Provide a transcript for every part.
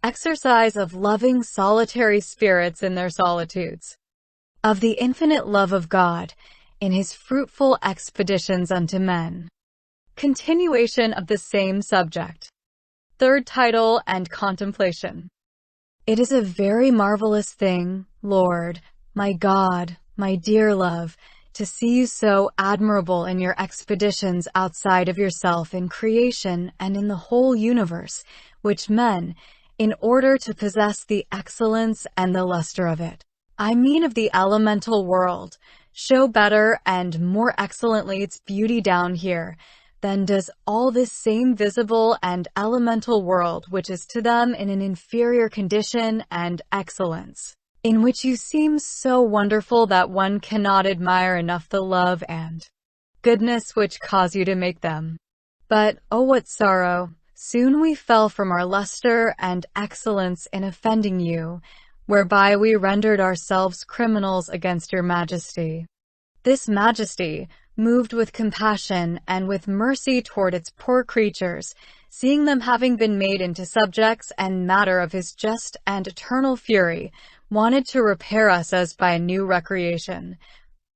exercise of loving solitary spirits in their solitudes, of the infinite love of God in his fruitful expeditions unto men. Continuation of the same subject. Third title and contemplation. It is a very marvelous thing, Lord, my God, my dear love, to see you so admirable in your expeditions outside of yourself in creation and in the whole universe, which men, in order to possess the excellence and the luster of it, I mean of the elemental world, show better and more excellently its beauty down here, than does all this same visible and elemental world which is to them in an inferior condition and excellence, in which you seem so wonderful that one cannot admire enough the love and goodness which cause you to make them. But, oh what sorrow, soon we fell from our luster and excellence in offending you, whereby we rendered ourselves criminals against your majesty. This majesty, moved with compassion and with mercy toward its poor creatures, seeing them having been made into subjects and matter of his just and eternal fury, wanted to repair us as by a new recreation,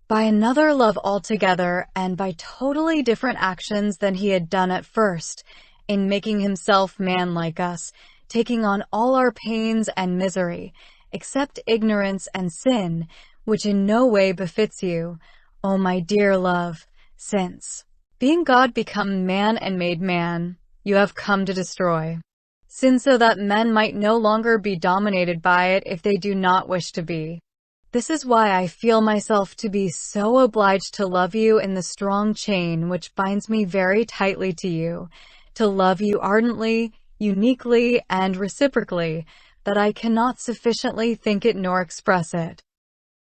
by another love altogether, and by totally different actions than he had done at first, in making himself man like us, taking on all our pains and misery, except ignorance and sin, which in no way befits you, O my dear love, since, being God become man and made man, you have come to destroy sin so that men might no longer be dominated by it if they do not wish to be. This is why I feel myself to be so obliged to love you in the strong chain which binds me very tightly to you, to love you ardently, uniquely, and reciprocally, that I cannot sufficiently think it nor express it.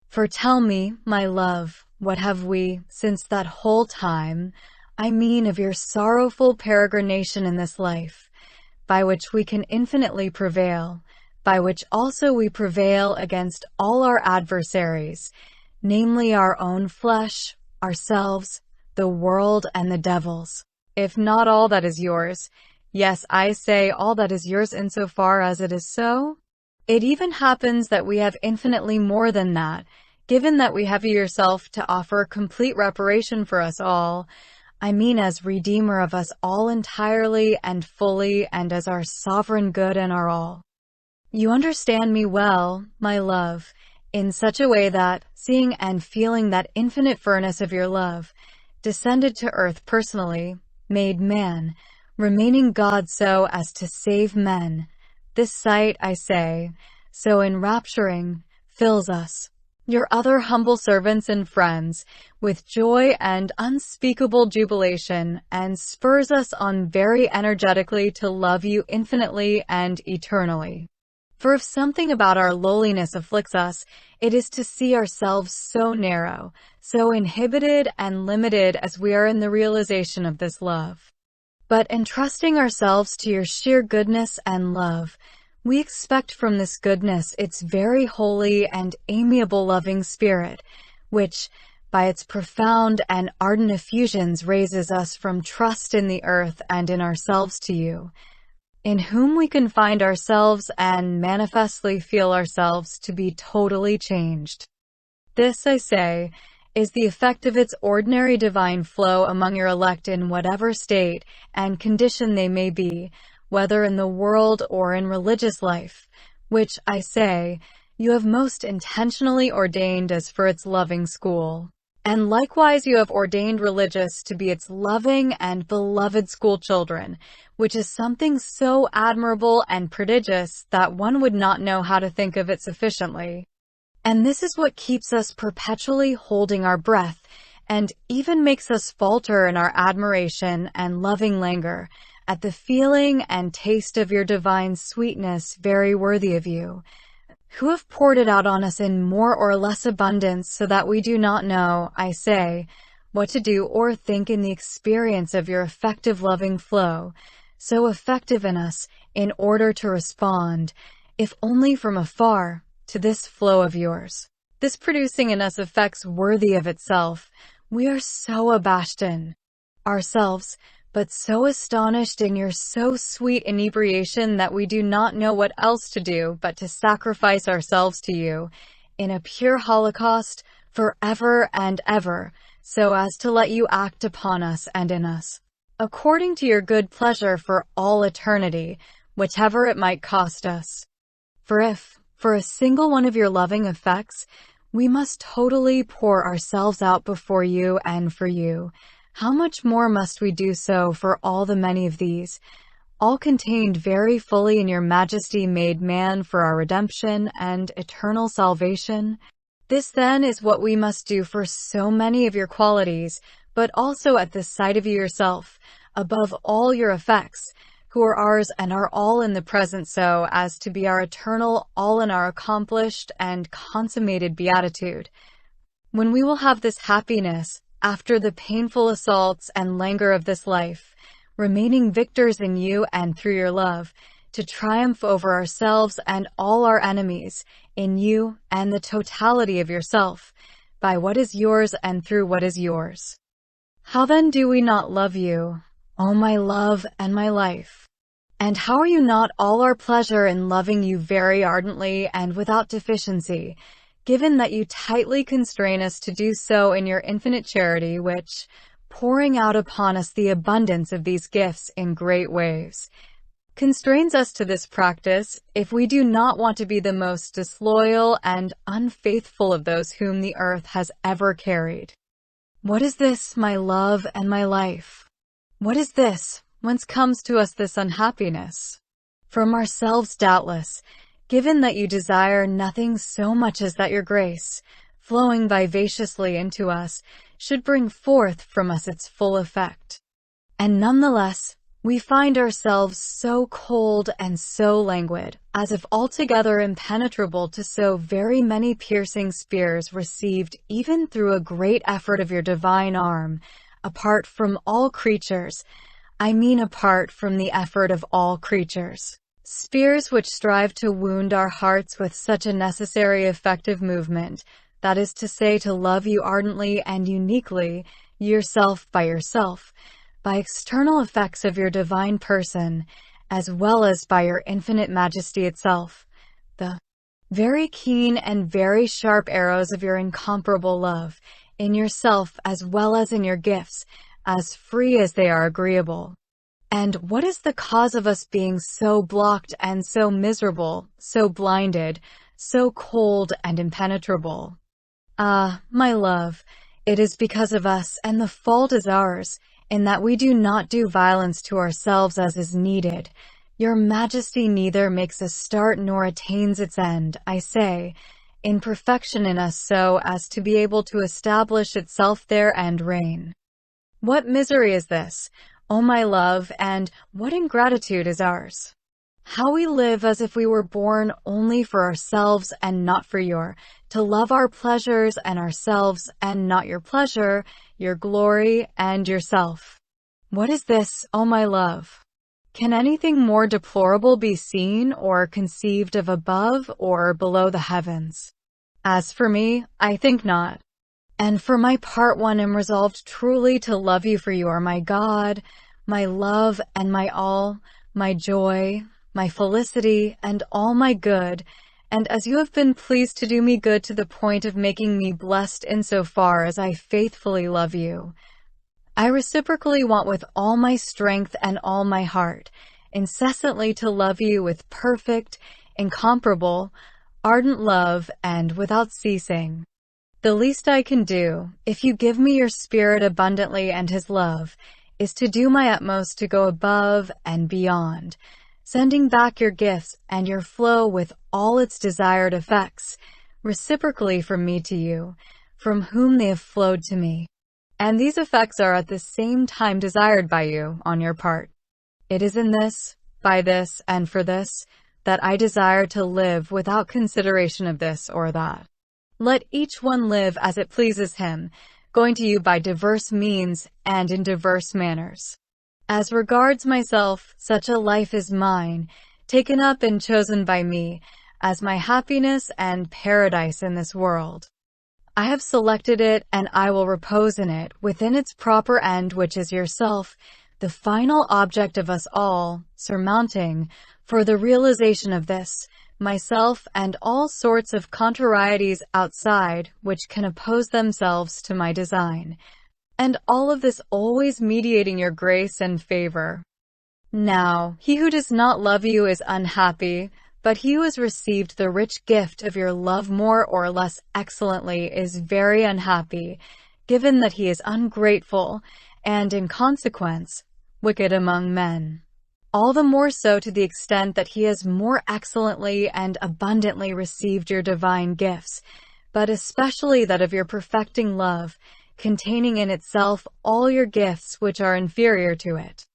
For tell me, my love, what have we, since that whole time, I mean of your sorrowful peregrination in this life, by which we can infinitely prevail, by which also we prevail against all our adversaries, namely our own flesh, ourselves, the world, and the devils, if not all that is yours, yes, I say all that is yours insofar as it is so? It even happens that we have infinitely more than that, given that we have you yourself to offer complete reparation for us all, I mean as Redeemer of us all entirely and fully, and as our sovereign good and our all. You understand me well, my love, in such a way that, seeing and feeling that infinite furnace of your love, descended to earth personally, made man, remaining God so as to save men, this sight, I say, so enrapturing, fills us, your other humble servants and friends, with joy and unspeakable jubilation, and spurs us on very energetically to love you infinitely and eternally. For if something about our lowliness afflicts us, it is to see ourselves so narrow, so inhibited and limited as we are in the realization of this love. But entrusting ourselves to your sheer goodness and love, we expect from this goodness its very holy and amiable loving spirit, which, by its profound and ardent effusions, raises us from trust in the earth and in ourselves to you, in whom we can find ourselves and manifestly feel ourselves to be totally changed. This, I say, is the effect of its ordinary divine flow among your elect in whatever state and condition they may be, whether in the world or in religious life, which, I say, you have most intentionally ordained as for its loving school. And likewise you have ordained religious to be its loving and beloved schoolchildren, which is something so admirable and prodigious that one would not know how to think of it sufficiently. And this is what keeps us perpetually holding our breath, and even makes us falter in our admiration and loving languor, at the feeling and taste of your divine sweetness very worthy of you, who have poured it out on us in more or less abundance, so that we do not know, I say, what to do or think in the experience of your effective loving flow, so effective in us in order to respond, if only from afar, to this flow of yours. This producing in us effects worthy of itself, we are so abashed in ourselves, but so astonished in your so sweet inebriation that we do not know what else to do but to sacrifice ourselves to you in a pure holocaust forever and ever, so as to let you act upon us and in us, according to your good pleasure for all eternity, whichever it might cost us. For if, for a single one of your loving effects, we must totally pour ourselves out before you and for you, how much more must we do so for all the many of these, all contained very fully in your majesty made man for our redemption and eternal salvation? This then is what we must do for so many of your qualities, but also at the sight of you yourself, above all your effects, who are ours and are all in the present, so as to be our eternal, all in our accomplished and consummated beatitude. When we will have this happiness, after the painful assaults and languor of this life, remaining victors in you and through your love, to triumph over ourselves and all our enemies, in you and the totality of yourself, by what is yours and through what is yours. How then do we not love you, O my love and my life? And how are you not all our pleasure in loving you very ardently and without deficiency, given that you tightly constrain us to do so in your infinite charity, which, pouring out upon us the abundance of these gifts in great waves, constrains us to this practice, if we do not want to be the most disloyal and unfaithful of those whom the earth has ever carried. What is this, my love and my life? What is this? Whence comes to us this unhappiness? From ourselves, doubtless, given that you desire nothing so much as that your grace, flowing vivaciously into us, should bring forth from us its full effect. And nonetheless, we find ourselves so cold and so languid, as if altogether impenetrable to so very many piercing spears received even through a great effort of your divine arm, apart from all creatures, I mean apart from the effort of all creatures. Spears which strive to wound our hearts with such a necessary effective movement, that is to say, to love you ardently and uniquely, yourself, by external effects of your divine person, as well as by your infinite majesty itself, the very keen and very sharp arrows of your incomparable love, in yourself as well as in your gifts, as free as they are agreeable. And what is the cause of us being so blocked and so miserable, so blinded, so cold and impenetrable? Ah, my love, it is because of us, and the fault is ours, in that we do not do violence to ourselves as is needed. Your majesty neither makes a start nor attains its end, I say, in perfection in us so as to be able to establish itself there and reign. What misery is this, O my love, and what ingratitude is ours? How we live as if we were born only for ourselves and not for to love our pleasures and ourselves and not your pleasure, your glory, and yourself. What is this, O my love? Can anything more deplorable be seen or conceived of above or below the heavens? As for me, I think not. And for my part, one am resolved truly to love you, for you are my God, my love and my all, my joy, my felicity, and all my good, and as you have been pleased to do me good to the point of making me blessed insofar as I faithfully love you, I reciprocally want with all my strength and all my heart, incessantly to love you with perfect, incomparable, ardent love, and without ceasing. The least I can do, if you give me your Spirit abundantly and His love, is to do my utmost to go above and beyond, sending back your gifts and your flow with all its desired effects, reciprocally from me to you, from whom they have flowed to me. And these effects are at the same time desired by you on your part. It is in this, by this, and for this, that I desire to live without consideration of this or that. Let each one live as it pleases him, going to you by diverse means and in diverse manners. As regards myself, such a life is mine, taken up and chosen by me, as my happiness and paradise in this world. I have selected it, and I will repose in it, within its proper end, which is yourself, the final object of us all, surmounting, for the realization of this, myself and all sorts of contrarieties outside which can oppose themselves to my design, and all of this always mediating your grace and favor. Now, he who does not love you is unhappy, but he who has received the rich gift of your love more or less excellently is very unhappy, given that he is ungrateful, and in consequence, wicked among men. All the more so to the extent that he has more excellently and abundantly received your divine gifts, but especially that of your perfecting love, containing in itself all your gifts which are inferior to it.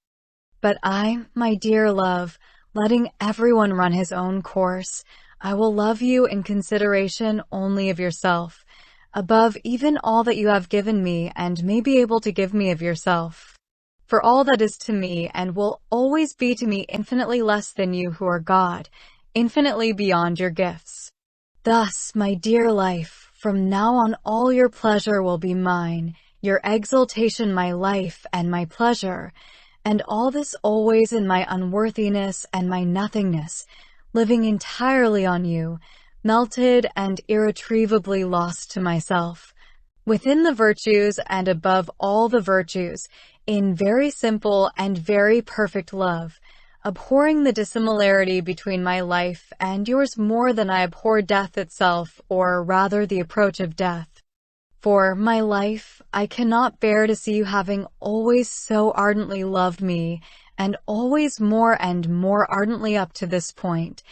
But I, my dear love, letting everyone run his own course, I will love you in consideration only of yourself, above even all that you have given me and may be able to give me of yourself. For all that is to me and will always be to me infinitely less than you who are God, infinitely beyond your gifts. Thus, my dear life, from now on all your pleasure will be mine, your exaltation my life and my pleasure, and all this always in my unworthiness and my nothingness, living entirely on you, melted and irretrievably lost to myself. Within the virtues and above all the virtues, in very simple and very perfect love, abhorring the dissimilarity between my life and yours more than I abhor death itself, or rather the approach of death. For, my life, I cannot bear to see you having always so ardently loved me, and always more and more ardently up to this point,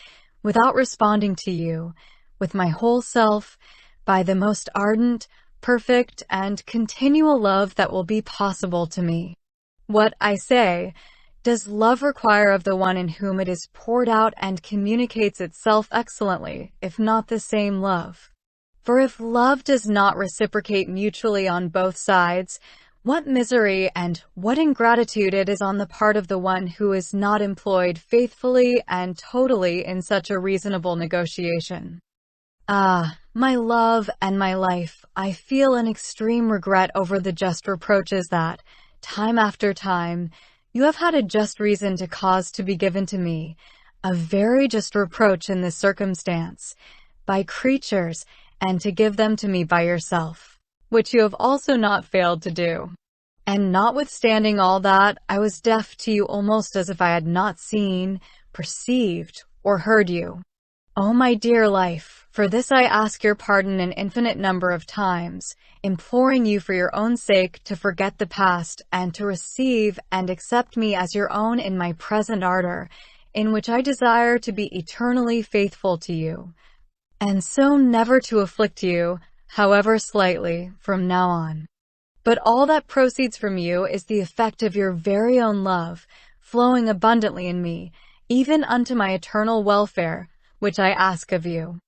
without responding to you, with my whole self, by the most ardent, perfect, and continual love that will be possible to me. What, I say, does love require of the one in whom it is poured out and communicates itself excellently, if not the same love? For if love does not reciprocate mutually on both sides, what misery and what ingratitude it is on the part of the one who is not employed faithfully and totally in such a reasonable negotiation. Ah, my love and my life, I feel an extreme regret over the just reproaches that, time after time, you have had a just reason to cause to be given to me, a very just reproach in this circumstance, by creatures, and to give them to me by yourself, which you have also not failed to do. And notwithstanding all that, I was deaf to you almost as if I had not seen, perceived, or heard you. O my dear life, for this I ask your pardon an infinite number of times, imploring you for your own sake to forget the past and to receive and accept me as your own in my present ardor, in which I desire to be eternally faithful to you, and so never to afflict you, however slightly, from now on. But all that proceeds from you is the effect of your very own love, flowing abundantly in me, even unto my eternal welfare, which I ask of you.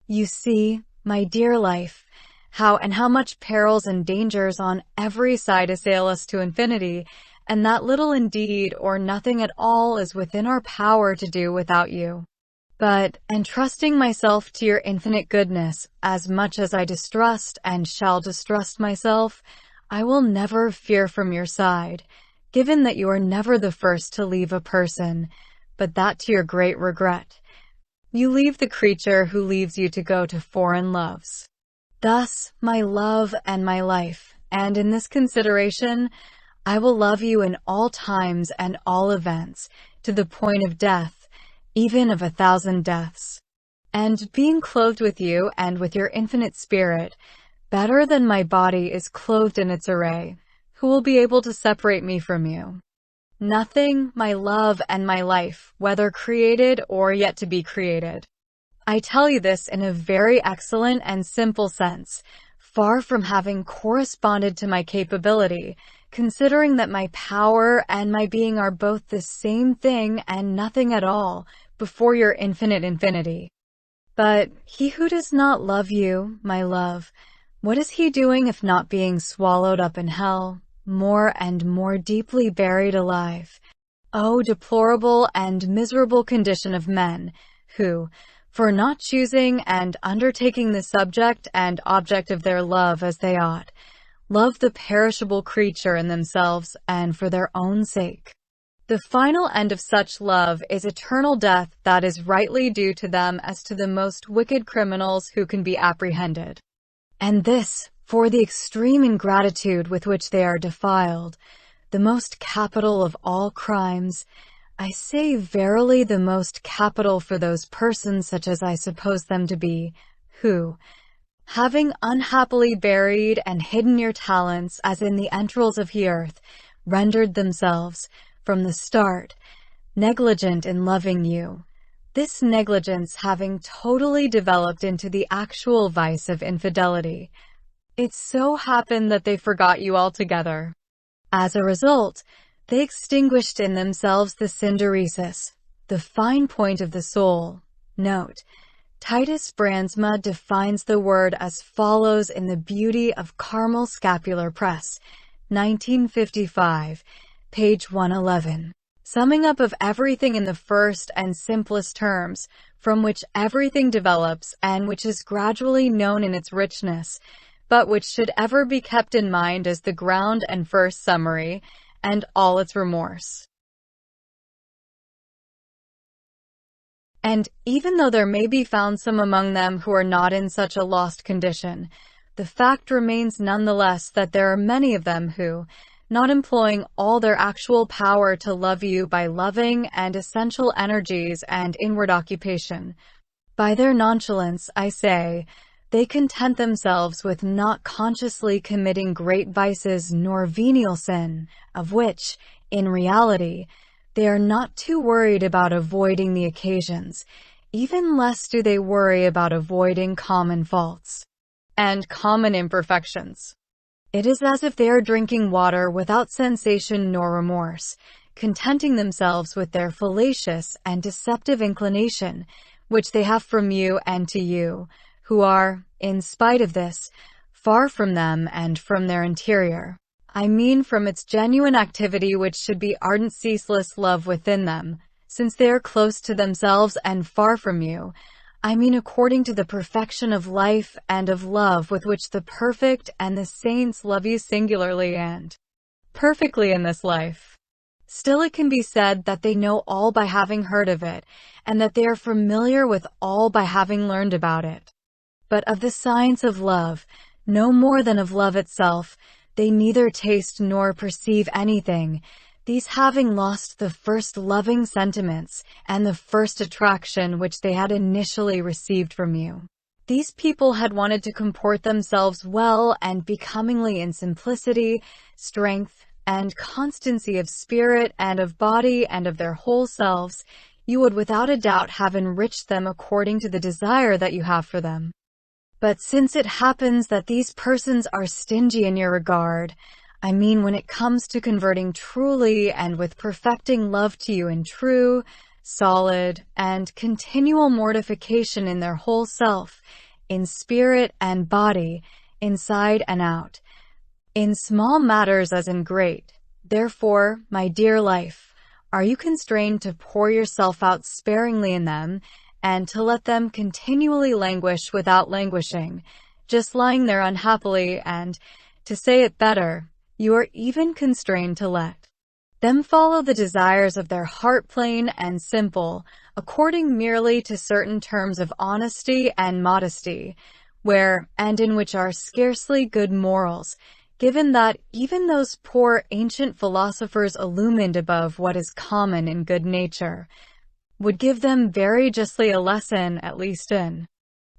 You see, my dear life, how much perils and dangers on every side assail us to infinity, and that little indeed or nothing at all is within our power to do without you. But, entrusting myself to your infinite goodness, as much as I distrust and shall distrust myself, I will never fear from your side, given that you are never the first to leave a person, but that to your great regret. You leave the creature who leaves you to go to foreign loves. Thus, my love and my life, and in this consideration, I will love you in all times and all events, to the point of death, even of 1,000 deaths. And being clothed with you and with your infinite spirit, better than my body is clothed in its array, who will be able to separate me from you? Nothing, my love and my life, whether created or yet to be created. I tell you this in a very excellent and simple sense, far from having corresponded to my capability, considering that my power and my being are both the same thing and nothing at all, before your infinite infinity. But he who does not love you, my love, what is he doing if not being swallowed up in hell, more and more deeply buried alive? O deplorable and miserable condition of men, who, for not choosing and undertaking the subject and object of their love as they ought, love the perishable creature in themselves and for their own sake. The final end of such love is eternal death that is rightly due to them as to the most wicked criminals who can be apprehended. And this, for the extreme ingratitude with which they are defiled, the most capital of all crimes, I say verily the most capital for those persons such as I suppose them to be, who, having unhappily buried and hidden your talents as in the entrails of the earth, rendered themselves, from the start, negligent in loving you, this negligence having totally developed into the actual vice of infidelity. It so happened that they forgot you altogether. As a result, they extinguished in themselves the synderesis, the fine point of the soul. Note: Titus Brandsma defines the word as follows in The Beauty of Carmel Scapular Press, 1955, page 111. Summing up of everything in the first and simplest terms, from which everything develops and which is gradually known in its richness, but which should ever be kept in mind as the ground and first summary, and all its remorse. And even though there may be found some among them who are not in such a lost condition, the fact remains nonetheless that there are many of them who, not employing all their actual power to love you by loving and essential energies and inward occupation, by their nonchalance, I say, they content themselves with not consciously committing great vices nor venial sin, of which, in reality, they are not too worried about avoiding the occasions, even less do they worry about avoiding common faults and common imperfections. It is as if they are drinking water without sensation nor remorse, contenting themselves with their fallacious and deceptive inclination, which they have from you and to you, who are, in spite of this, far from them and from their interior. I mean from its genuine activity, which should be ardent ceaseless love within them, since they are close to themselves and far from you. I mean according to the perfection of life and of love with which the perfect and the saints love you singularly and perfectly in this life. Still it can be said that they know all by having heard of it, and that they are familiar with all by having learned about it. But of the science of love, no more than of love itself, they neither taste nor perceive anything, these having lost the first loving sentiments and the first attraction which they had initially received from you. These people had wanted to comport themselves well and becomingly in simplicity, strength, and constancy of spirit and of body and of their whole selves. You would without a doubt have enriched them according to the desire that you have for them. But since it happens that these persons are stingy in your regard, I mean when it comes to converting truly and with perfecting love to you in true, solid, and continual mortification in their whole self, in spirit and body, inside and out, in small matters as in great. Therefore, my dear life, are you constrained to pour yourself out sparingly in them, and to let them continually languish without languishing, just lying there unhappily, and, to say it better, you are even constrained to let them follow the desires of their heart plain and simple, according merely to certain terms of honesty and modesty, where and in which are scarcely good morals, given that even those poor ancient philosophers illumined above what is common in good nature, would give them very justly a lesson, at least in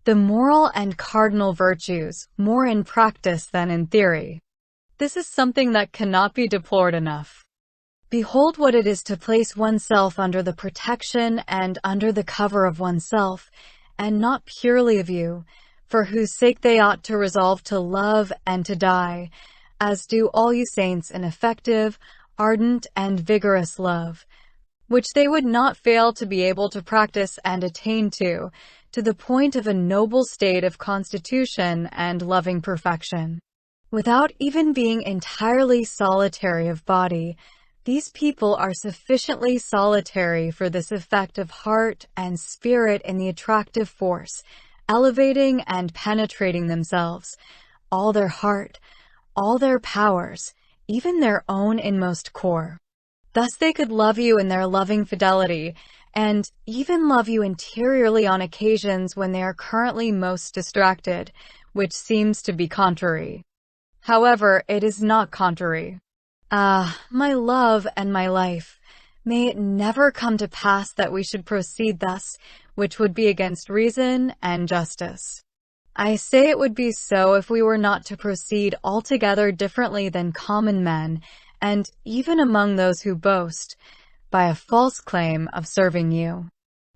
the moral and cardinal virtues, more in practice than in theory. This is something that cannot be deplored enough. Behold what it is to place oneself under the protection and under the cover of oneself, and not purely of you, for whose sake they ought to resolve to love and to die, as do all you saints in effective, ardent, and vigorous love, which they would not fail to be able to practice and attain to the point of a noble state of constitution and loving perfection. Without even being entirely solitary of body, these people are sufficiently solitary for this effect of heart and spirit in the attractive force, elevating and penetrating themselves, all their heart, all their powers, even their own inmost core. Thus they could love you in their loving fidelity, and even love you interiorly on occasions when they are currently most distracted, which seems to be contrary. However, it is not contrary. Ah, my love and my life, may it never come to pass that we should proceed thus, which would be against reason and justice. I say it would be so if we were not to proceed altogether differently than common men, and even among those who boast, by a false claim of serving you.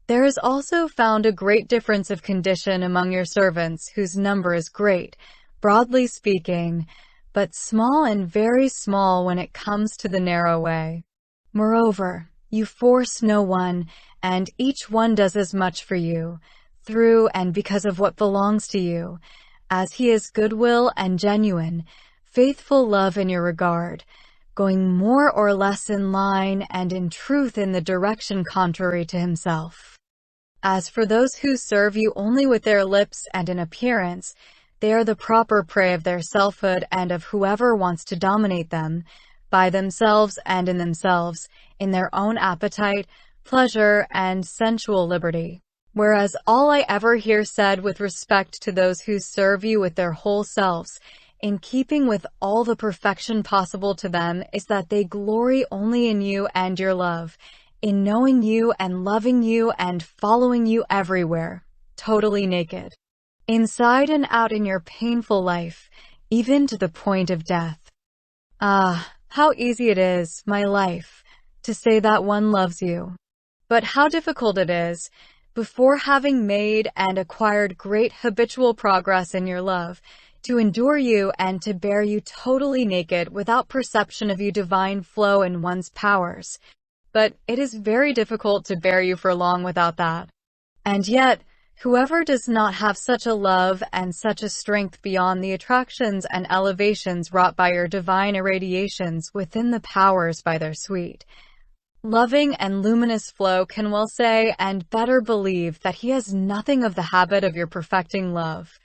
There is also found a great difference of condition among your servants, whose number is great, broadly speaking, but small and very small when it comes to the narrow way. Moreover, you force no one, and each one does as much for you, through and because of what belongs to you, as he is goodwill and genuine, faithful love in your regard, going more or less in line and in truth in the direction contrary to himself. As for those who serve you only with their lips and in appearance, they are the proper prey of their selfhood and of whoever wants to dominate them, by themselves and in themselves, in their own appetite, pleasure, and sensual liberty. Whereas all I ever hear said with respect to those who serve you with their whole selves, in keeping with all the perfection possible to them, is that they glory only in you and your love, in knowing you and loving you and following you everywhere, totally naked, inside and out in your painful life, even to the point of death. Ah, how easy it is, my life, to say that one loves you. But how difficult it is, before having made and acquired great habitual progress in your love, to endure you and to bear you totally naked without perception of your divine flow in one's powers. But it is very difficult to bear you for long without that. And yet, whoever does not have such a love and such a strength beyond the attractions and elevations wrought by your divine irradiations within the powers by their sweet, loving and luminous flow can well say and better believe that he has nothing of the habit of your perfecting love.